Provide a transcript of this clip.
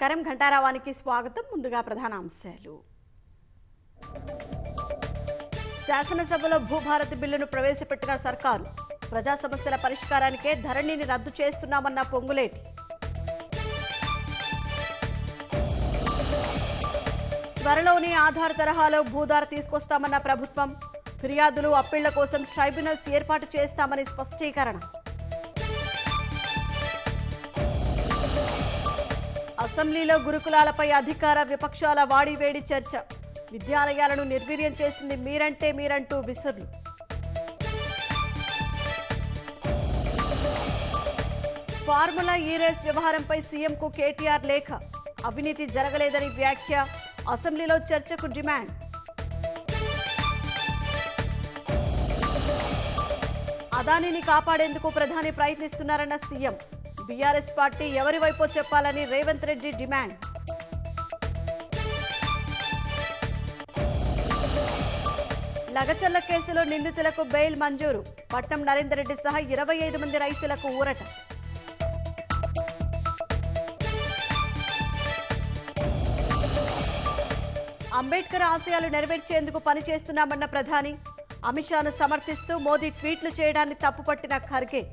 నమస్కారం ఘంటారావానికి స్వాగతం. ముందుగా ప్రధాన అంశాలు. శాసనసభలో భూభారతి బిల్లును ప్రవేశపెట్టిన సర్కారు. ప్రజా సమస్యల పరిష్కారానికే ధరణిని రద్దు చేస్తున్నామన్న పొంగులేటి. త్వరలోనే ఆధార్ తరహాలో భూదార తీసుకొస్తామన్న ప్రభుత్వం. ఫిర్యాదులు అప్పీళ్ల కోసం ట్రైబ్యునల్స్ ఏర్పాటు చేస్తామని స్పష్టీకరణ. అసెంబ్లీలో గురుకులాలపై అధికార విపక్షాల వాడివేడి చర్చ. విద్యాలయాలను నిర్వీర్యం చేసింది మీరంటే మీరంటూ విసుర్లు. ఫార్ములా ఈ రేస్ వ్యవహారంపై సీఎంకు కేటీఆర్ లేఖ. అవినీతి జరగలేదని వ్యాఖ్య. అసెంబ్లీలో చర్చకు డిమాండ్. అదానిని కాపాడేందుకు ప్రధాని ప్రయత్నిస్తున్నారన్న సీఎం. బీఆర్ఎస్ పార్టీ ఎవరి వైపో చెప్పాలని రేవంత్ రెడ్డి డిమాండ్. లగచర్ల కేసులో నిందితులకు బెయిల్ మంజూరు. పట్నం నరేందర్ రెడ్డి సహా 25 మంది రైతులకు ఊరట. అంబేద్కర్ ఆశయాలు నెరవేర్చేందుకు పనిచేస్తున్నామన్న ప్రధాని. అమిత్ షాను సమర్థిస్తూ మోదీ ట్వీట్లు చేయడాన్ని తప్పుపట్టిన ఖర్గే.